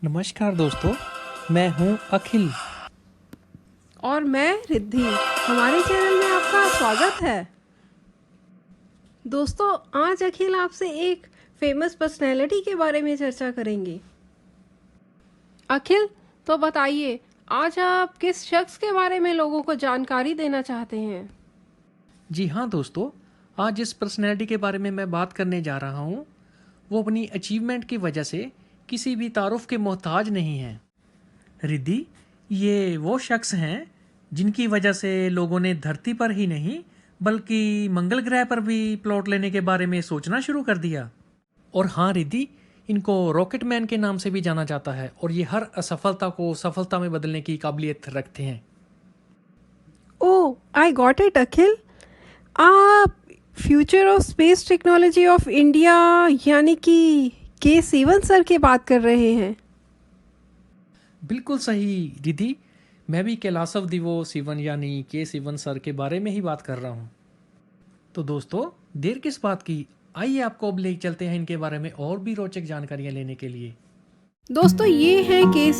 नमस्कार दोस्तों, मैं हूं अखिल। और मैं रिद्धि। हमारे चैनल में आपका स्वागत है। दोस्तों, आज अखिल आपसे एक फेमस पर्सनैलिटी के बारे में चर्चा करेंगे। अखिल, तो बताइए, आज आप किस शख्स के बारे में लोगों को जानकारी देना चाहते हैं? जी हाँ दोस्तों, आज जिस पर्सनैलिटी के बारे में मैं बात करने जा रहा हूं, वो अपनी अचीवमेंट की वजह से किसी भी तारुफ के मोहताज नहीं है। रिद्धि, ये वो शख्स हैं जिनकी वजह से लोगों ने धरती पर ही नहीं बल्कि मंगल ग्रह पर भी प्लॉट लेने के बारे में सोचना शुरू कर दिया। और हाँ रिद्धि, इनको रॉकेट मैन के नाम से भी जाना जाता है और ये हर असफलता को सफलता में बदलने की काबिलियत रखते हैं। ओह, आई गॉट इट अखिल। आप future of space technology of India यानी कि के सर की बात कर रहे हैं। बिल्कुल सही रिद्धि, मैं भी कैलासव दिवो सिवन यानी के सिवन सर के बारे में ही बात कर रहा हूँ। तो दोस्तों, देर किस बात की, आइए आपको अब ले चलते हैं इनके बारे में और भी रोचक जानकारियाँ लेने के लिए। दोस्तों, ये हैं के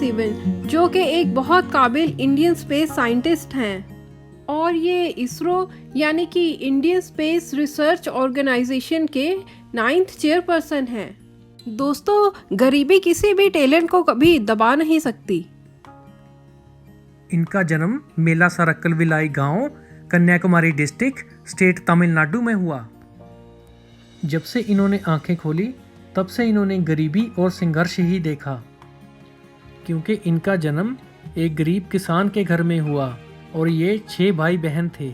जो कि एक बहुत काबिल इंडियन स्पेस साइंटिस्ट हैं और ये इसरो यानी कि इंडियन स्पेस रिसर्च ऑर्गेनाइजेशन के 9th चेयरपर्सन हैं। दोस्तों, गरीबी किसी भी टैलेंट को कभी दबा नहीं सकती। इनका जन्म मेला सरक्कल विलाई गांव, कन्याकुमारी डिस्ट्रिक्ट, स्टेट तमिलनाडु में हुआ। जब से इन्होंने आंखें खोली तब से इन्होंने गरीबी और संघर्ष ही देखा, क्योंकि इनका जन्म एक गरीब किसान के घर में हुआ और ये 6 भाई बहन थे।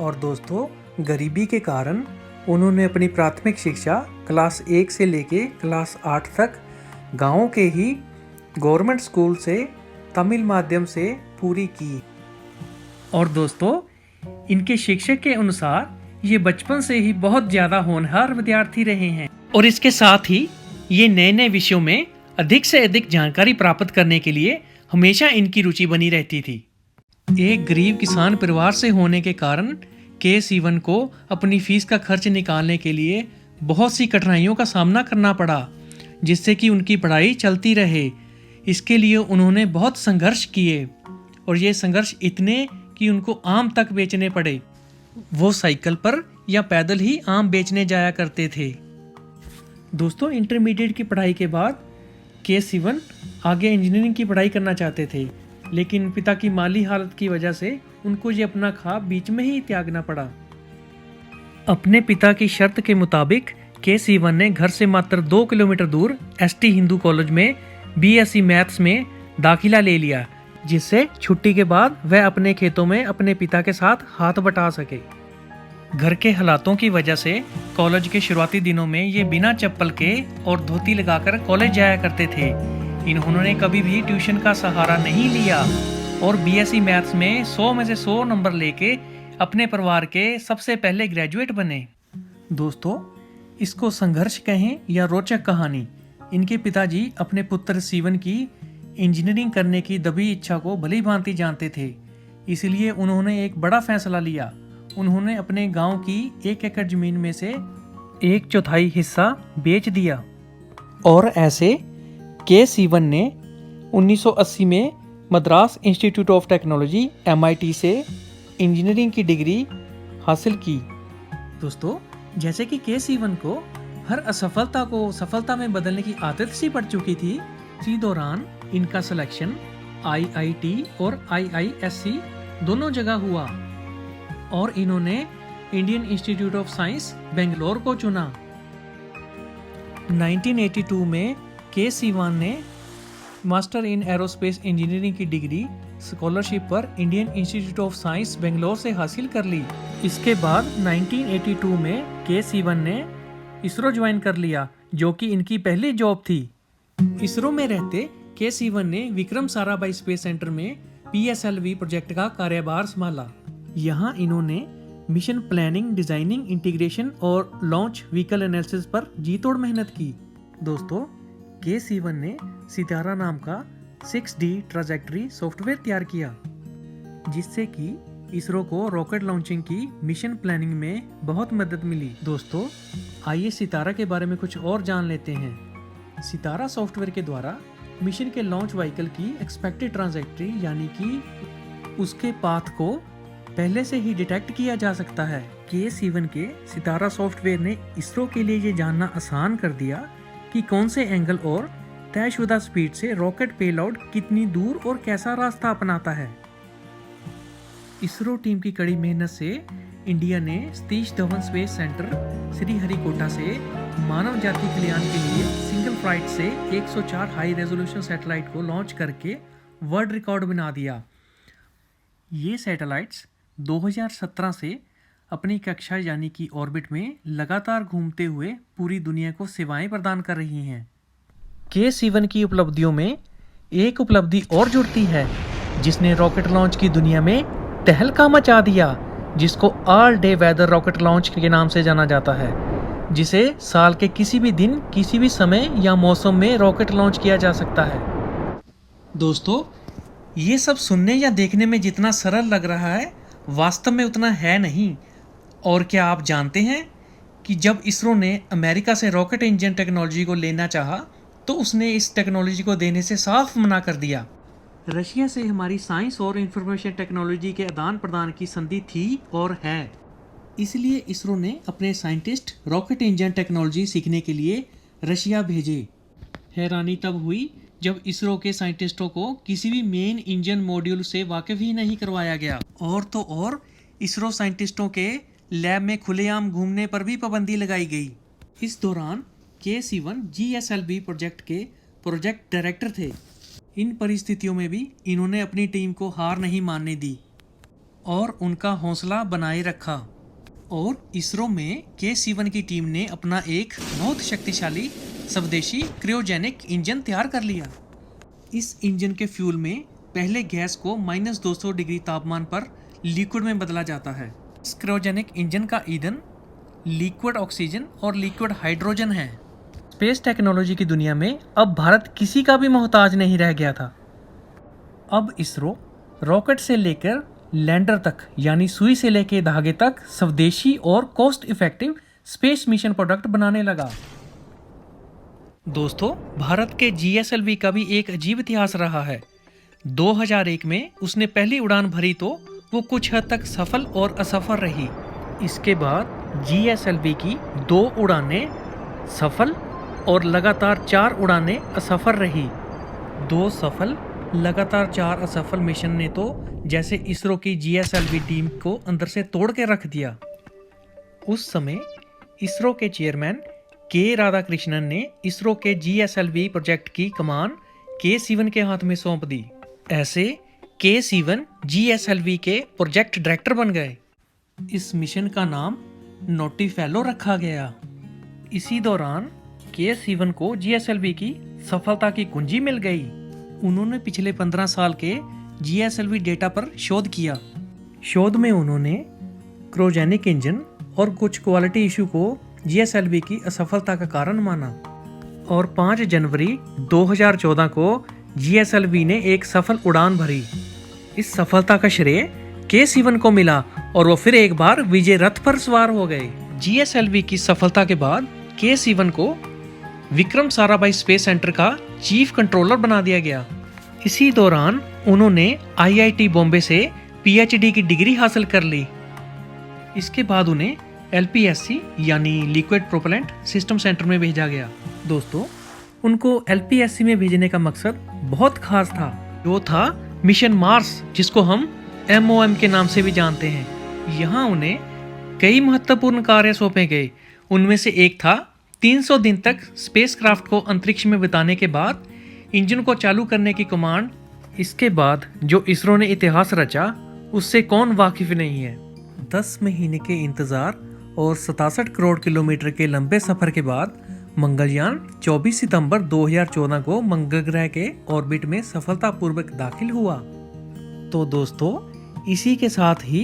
और दोस्तों, गरीबी के कारण उन्होंने अपनी प्राथमिक शिक्षा क्लास 1 से लेके क्लास 8 तक गाँव के ही गवर्नमेंट स्कूल से तमिल माध्यम से पूरी की। और दोस्तों, इनके शिक्षक के अनुसार ये बचपन से ही बहुत ज़्यादा होनहार विद्यार्थी रहे हैं और इसके साथ ही ये नए नए विषयों में अधिक से अधिक जानकारी प्राप्त करने के लिए हमेशा इनकी रुचि बनी रहती थी। एक गरीब किसान परिवार से होने के कारण के सीवन को अपनी फीस का खर्च निकालने के लिए बहुत सी कठिनाइयों का सामना करना पड़ा, जिससे कि उनकी पढ़ाई चलती रहे। इसके लिए उन्होंने बहुत संघर्ष किए और ये संघर्ष इतने कि उनको आम तक बेचने पड़े। वो साइकिल पर या पैदल ही आम बेचने जाया करते थे। दोस्तों, इंटरमीडिएट की पढ़ाई के बाद के सिवन आगे इंजीनियरिंग की पढ़ाई करना चाहते थे, लेकिन पिता की माली हालत की वजह से उनको ये अपना ख्वाब बीच में ही त्यागना पड़ा। अपने पिता की शर्त के मुताबिक के सिवन ने घर से मात्र 2 किलोमीटर दूर एसटी हिंदू कॉलेज में बीएससी मैथ्स में दाखिला ले लिया, जिससे छुट्टी के बाद वह अपने खेतों में अपने पिता के साथ हाथ बटा सके। घर के हालातों की वजह से कॉलेज के शुरुआती दिनों में ये बिना चप्पल के और धोती लगाकर कॉलेज जाया करते थे। इन्होंने कभी भी ट्यूशन का सहारा नहीं लिया और बीएससी मैथ्स में 100 में से 100 नंबर लेके अपने परिवार के सबसे पहले ग्रेजुएट बने। दोस्तों, इसको संघर्ष कहें या रोचक कहानी, इनके पिताजी अपने पुत्र सीवन की इंजीनियरिंग करने की दबी इच्छा को भली भांति जानते थे, इसलिए उन्होंने एक बड़ा फैसला लिया। उन्होंने अपने गांव की 1 एकड़ जमीन में से 1/4 हिस्सा बेच दिया और ऐसे के सीवन ने 1980 में Madras institute of technology MIT से इंजीनियरिंग की डिग्री हासिल की। दोस्तों, जैसे कि के सीवन को हर असफलता को सफलता में बदलने की आदत सी पड़ चुकी थी, इसी दौरान इनका सिलेक्शन IIT और IISc दोनों जगह हुआ और इन्होंने Indian institute of science Bangalore को चुना। 1982 में के सीवन ने मास्टर इन एरोस्पेस इंजीनियरिंग की डिग्री स्कॉलरशिप पर Indian institute of science Bangalore से हासिल कर ली। इसके बाद 1982 में के सीवन ने इसरो ज्वाइन कर लिया, जो कि इनकी पहली जॉब थी। इसरो में रहते के सीवन ने विक्रम साराभाई स्पेस सेंटर में PSLV प्रोजेक्ट का कार्यभार संभाला। यहाँ इन्होंने मिशन प्लानिंग, डिजाइनिंग, इंटीग्रेशन और लॉन्च व्हीकल एनालिसिस पर जी तोड़ मेहनत की। दोस्तों, के सीवन ने सितारा नाम का 6D ट्राजेक्टरी सॉफ्टवेयर तैयार किया, जिससे कि इसरो को रॉकेट लॉन्चिंग की मिशन प्लानिंग में बहुत मदद मिली। दोस्तों, आइए सितारा के बारे में कुछ और जान लेते हैं। सितारा सॉफ्टवेयर के द्वारा मिशन के लॉन्च व्हीकल की एक्सपेक्टेड ट्रांजैक्टरी यानी कि उसके पाथ को पहले से ही डिटेक्ट किया जा सकता है। K7 के सितारा सॉफ्टवेयर ने इसरो के लिए ये जानना आसान कर दिया कि कौन से एंगल और तयशुदा स्पीड से रॉकेट पेलोड कितनी दूर और कैसा रास्ता अपनाता है। इसरो टीम की कड़ी मेहनत से इंडिया ने सतीश धवन स्पेस सेंटर श्रीहरिकोटा से मानव जाति कल्याण के लिए सिंगल फ्लाइट से 104 हाई रेजोल्यूशन सैटेलाइट को लॉन्च करके वर्ल्ड रिकॉर्ड बना दिया। ये सैटेलाइट्स 2017 से अपनी कक्षा यानी कि ऑर्बिट में लगातार घूमते हुए पूरी दुनिया को सेवाएं प्रदान कर रही हैं। K7 की उपलब्धियों में एक उपलब्धि और जुड़ती है जिसने रॉकेट लॉन्च की दुनिया में तहलका मचा दिया, जिसको all day weather rocket launch के नाम से जाना जाता है, जिसे साल के किसी भी दिन किसी भी समय या मौसम में रॉकेट लॉन्च किया जा सकता है। दोस्तों, ये सब सुनने या देखने में जितना सरल लग रहा है वास्तव में उतना है नहीं। और क्या आप जानते हैं कि जब इसरो ने अमेरिका से रॉकेट इंजन टेक्नोलॉजी को लेना चाहा तो उसने इस टेक्नोलॉजी को देने से साफ मना कर दिया। रशिया से हमारी साइंस और इंफॉर्मेशन टेक्नोलॉजी के आदान प्रदान की संधि थी और है, इसलिए इसरो ने अपने साइंटिस्ट रॉकेट इंजन टेक्नोलॉजी सीखने के लिए रशिया भेजे। हैरानी तब हुई जब इसरो के साइंटिस्टों को किसी भी मेन इंजन मॉड्यूल से वाकिफ ही नहीं करवाया गया। और तो और इसरो साइंटिस्टों के लैब में खुलेआम घूमने पर भी पाबंदी लगाई गई। इस दौरान K7 GSLV प्रोजेक्ट के प्रोजेक्ट डायरेक्टर थे। इन परिस्थितियों में भी इन्होंने अपनी टीम को हार नहीं मानने दी और उनका हौसला बनाए रखा। और इसरो में K7 की टीम ने अपना एक बहुत शक्तिशाली स्वदेशी क्रायोजेनिक इंजन तैयार कर लिया। इस इंजन के फ्यूल में पहले गैस को -200 डिग्री तापमान पर लिक्विड में बदला जाता है। इस क्रायोजेनिक इंजन का ईंधन लिक्विड ऑक्सीजन और लिक्विड हाइड्रोजन है। स्पेस टेक्नोलॉजी की दुनिया में अब भारत किसी का भी मोहताज नहीं रह गया था। अब इसरो रॉकेट से लेकर लैंडर तक यानी सुई से लेकर धागे तक स्वदेशी और cost effective space mission product बनाने लगा। दोस्तों, भारत के GSLV का भी एक अजीब इतिहास रहा है। 2001 में उसने पहली उड़ान भरी तो वो कुछ हद तक सफल और असफल रही। इसके बाद GSLV की 2 उड़ानें सफल और लगातार 4 उड़ानें असफल रही। 2 सफल लगातार 4 असफल मिशन ने तो जैसे इसरो की GSLV टीम को अंदर से तोड़ के रख दिया। उस समय इसरो के चेयरमैन K राधाकृष्णन ने इसरो के GSLV प्रोजेक्ट की कमान K7 के हाथ में सौंप दी। ऐसे K7 GSLV के प्रोजेक्ट डायरेक्टर बन गए। इस मिशन का नाम नोटी फेलो रखा गया। इसी दौरान K7 को GSLV की सफलता की कुंजी मिल गई। उन्होंने पिछले 15 साल के GSLV डेटा पर शोध किया। शोध में उन्होंने क्रायोजेनिक इंजन और कुछ क्वालिटी इशू को GSLV की असफलता का कारण माना और 5 जनवरी 2014 को GSLV ने एक सफल उड़ान भरी। इस सफलता का श्रेय K7 को मिला और वो फिर एक बार विजय रथ पर सवार हो गए। GSLV की सफलता के बाद K7 को विक्रम साराभाई स्पेस सेंटर का चीफ कंट्रोलर बना दिया गया। इसी दौरान उन्होंने IIT बॉम्बे से PhD की डिग्री हासिल कर ली। इसके बाद उन्हें LPSC यानी लिक्विड प्रोपेलेंट सिस्टम सेंटर में भेजा गया। दोस्तों, उनको LPSC में भेजने का मकसद बहुत खास था, जो था मिशन मार्स, जिसको हम MOM के नाम से भी जानते हैं। यहाँ उन्हें कई महत्वपूर्ण कार्य सौंपे गए। उनमें से एक था 300 दिन तक स्पेसक्राफ्ट को अंतरिक्ष में बिताने के बाद इंजन को चालू करने की कमांड। इसके बाद जो इसरो ने इतिहास रचा उससे कौन वाकिफ नहीं है। 10 महीने के इंतजार और 67 करोड़ किलोमीटर के लंबे सफर के बाद मंगलयान 24 सितंबर 2014 को मंगल ग्रह के ऑर्बिट में सफलतापूर्वक दाखिल हुआ। तो दोस्तों, इसी के साथ ही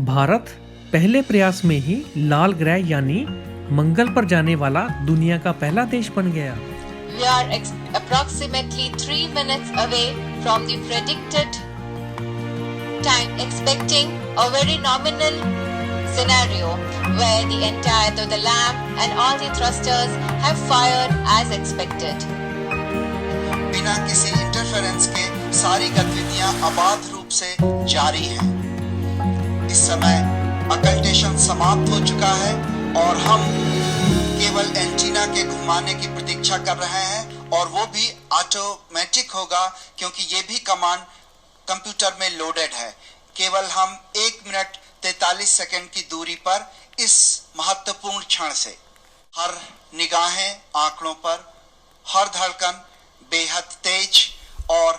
भारत पहले प्रयास में ही लाल ग्रह यानी मंगल पर जाने वाला दुनिया का पहला देश बन गया। We are approximately 3 minutes away from the predicted time, expecting a very nominal scenario where the lamp and all the thrusters have fired as expected. बिना किसी इंटरफेरेंस के सारी गतिविधियां अबाध रूप से जारी हैं। इस समय अकल्टेशन समाप्त हो चुका है और हम केवल एंटीना के घुमाने की प्रतीक्षा कर रहे हैं और वो भी ऑटोमेटिक होगा क्योंकि ये भी कमांड कंप्यूटर में लोडेड है। केवल हम 1 मिनट 43 सेकंड की दूरी पर इस महत्वपूर्ण क्षण से हर निगाहें आंकड़ों पर, हर धड़कन बेहद तेज और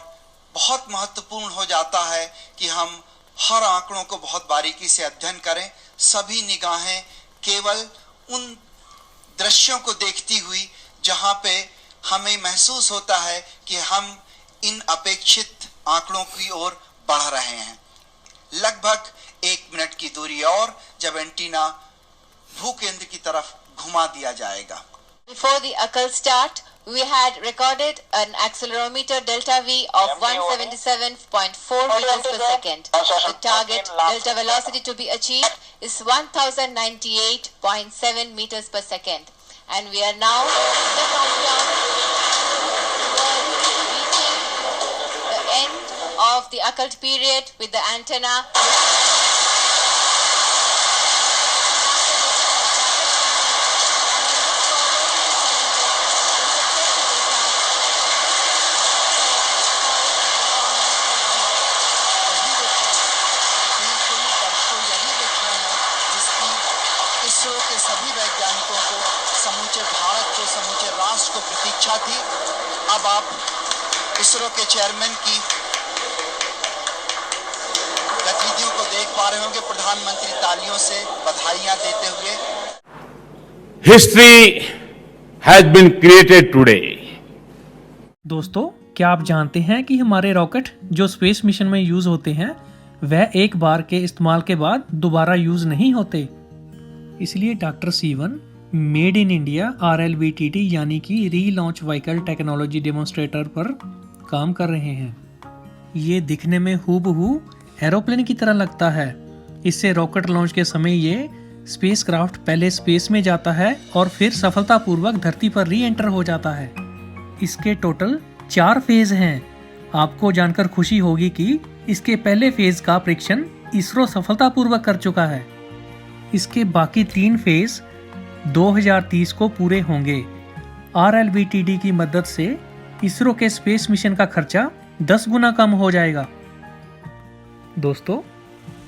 बहुत महत्वपूर्ण हो जाता है कि हम हर आंकड़ों को बहुत बारीकी से अध्ययन करें। सभी निगाहें केवल उन दृश्यों को देखती हुई जहां पे हमें महसूस होता है कि हम इन अपेक्षित आंकड़ों की ओर बढ़ रहे हैं। लगभग 1 मिनट की दूरी और जब एंटीना भूकेंद्र की तरफ घुमा दिया जाएगा। Before the occult start, we had recorded an accelerometer delta V of 177.4 meters per second. The target delta velocity to be achieved is 1098.7 meters per second. And we are now in the countdown towards reaching the end of the occult period with the antenna. ISRO के सभी वैज्ञानिकों को, समूचे भारत को, समूचे राष्ट्र को प्रतीक्षा थी। अब आप इसरो के चेयरमैन की गतिविधियों को देख पा रहे होंगे। प्रधानमंत्री तालियों से बधाइयां देते हुए। History has been created today. दोस्तों, क्या आप जानते हैं कि हमारे रॉकेट जो स्पेस मिशन में यूज होते हैं वह एक बार के इस्तेमाल के बाद दोबारा यूज नहीं होते। इसलिए doctor Sivan made in India RLVTT यानी कि री-लॉन्च व्हीकल टेक्नोलॉजी डेमोन्स्ट्रेटर पर काम कर रहे हैं। ये दिखने में हूबहू एरोप्लेन की तरह लगता है। इससे रॉकेट लॉन्च के समय ये स्पेसक्राफ्ट पहले स्पेस में जाता है और फिर सफलतापूर्वक धरती पर री एंटर हो जाता है। इसके टोटल 4 फेज हैं। आपको जानकर खुशी होगी कि इसके पहले फेज का परीक्षण इसरो सफलतापूर्वक कर चुका है। इसके बाकी 3 फेज 2030 को पूरे होंगे। RLVTT की मदद से इसरो के स्पेस मिशन का खर्चा 10 गुना कम हो जाएगा। दोस्तों,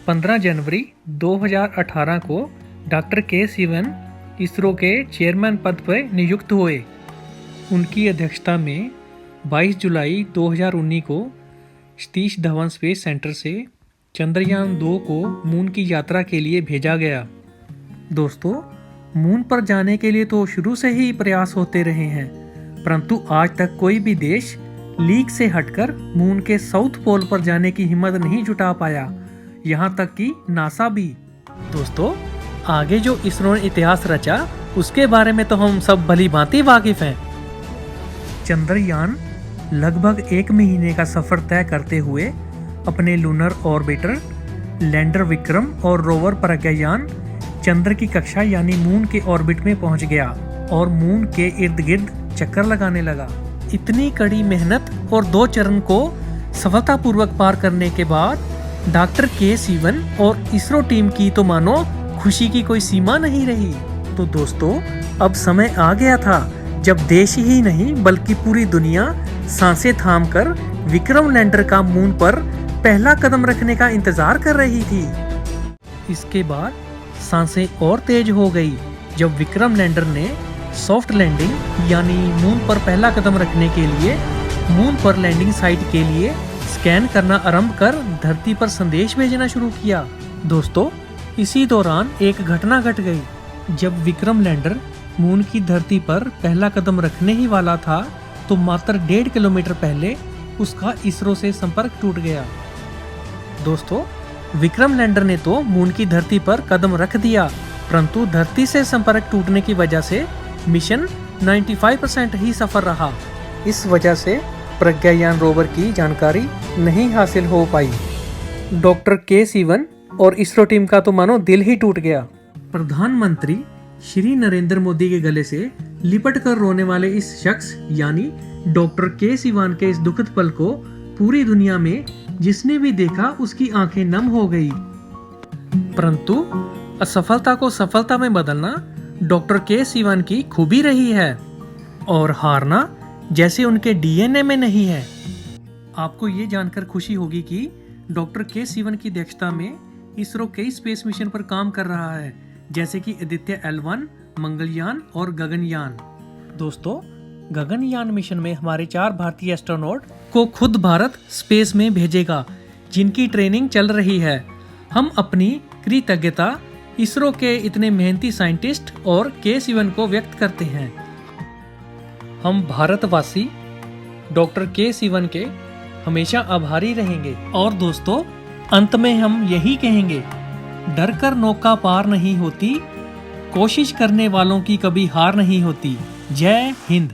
15 जनवरी 2018 को डॉक्टर के सिवन इसरो के चेयरमैन पद पर नियुक्त हुए। उनकी अध्यक्षता में 22 जुलाई 2019 को सतीश धवन स्पेस सेंटर से चंद्रयान 2 को मून की यात्रा के लिए भेजा गया। दोस्तों, मून पर जाने के लिए तो शुरू से ही प्रयास होते रहे हैं, परंतु आज तक कोई भी देश लीक से हटकर मून के साउथ पोल पर जाने की हिम्मत नहीं जुटा पाया, यहाँ तक कि नासा भी। दोस्तों, आगे जो इसरो ने इतिहास रचा उसके बारे में तो हम सब भली भांति वाकिफ हैं। चंद्रयान लगभग 1 महीने का सफर तय करते हुए अपने लूनर ऑर्बिटर लैंडर विक्रम और रोवर प्रज्ञान चंद्र की कक्षा यानी मून के ऑर्बिट में पहुंच गया और मून के इर्द गिर्द चक्कर लगाने लगा। इतनी कड़ी मेहनत और 2 चरण को सफलतापूर्वक पार करने के बाद डॉक्टर के सिवन और इसरो टीम की तो मानो खुशी की कोई सीमा नहीं रही। तो दोस्तों, अब समय आ गया था जब देश ही नहीं बल्कि पूरी दुनिया सांसें थामकर विक्रम लैंडर का मून पर पहला कदम रखने का इंतजार कर रही थी। इसके बाद सांसें और तेज हो गई जब विक्रम लैंडर ने सॉफ्ट लैंडिंग यानी मून पर पहला कदम रखने के लिए मून पर लैंडिंग साइट के लिए स्कैन करना आरंभ कर धरती पर संदेश भेजना शुरू किया। दोस्तों, इसी दौरान एक घटना घट गई। जब विक्रम लैंडर मून की धरती पर पहला कदम रखने ही वाला था तो मात्र 1.5 किलोमीटर पहले उसका इसरो से संपर्क टूट गया। दोस्तों, विक्रम लैंडर ने तो मून की धरती पर कदम रख दिया, परंतु धरती से संपर्क टूटने की वजह से मिशन 95% ही सफल रहा। इस वजह से प्रज्ञायान रोवर की जानकारी नहीं हासिल हो पाई। डॉक्टर के सिवन और इसरो टीम का तो मानो दिल ही टूट गया। प्रधानमंत्री श्री नरेंद्र मोदी के गले से लिपट कर रोने वाले इस शख्स यानी डॉक्टर के सिवान के इस दुखद पल को पूरी दुनिया में जिसने भी देखा उसकी आंखें नम हो गई। परंतु असफलता को सफलता में बदलना डॉक्टर के सिवान की खूबी रही है और हारना जैसे उनके डीएनए में नहीं है। आपको ये जानकर खुशी होगी कि डॉक्टर के सिवन की अध्यक्षता में इसरो कई स्पेस मिशन पर काम कर रहा है, जैसे कि आदित्य L1, मंगलयान और गगनयान। दोस्तों, गगनयान मिशन में हमारे 4 भारतीय एस्ट्रोनॉट को खुद भारत स्पेस में भेजेगा, जिनकी ट्रेनिंग चल रही है। हम अपनी कृतज्ञता इसरो के इतने मेहनती साइंटिस्ट और के सिवन को व्यक्त करते हैं। हम भारतवासी डॉक्टर के सिवन के हमेशा आभारी रहेंगे। और दोस्तों, अंत में हम यही कहेंगे, डर कर नौका पार नहीं होती, कोशिश करने वालों की कभी हार नहीं होती। जय हिंद।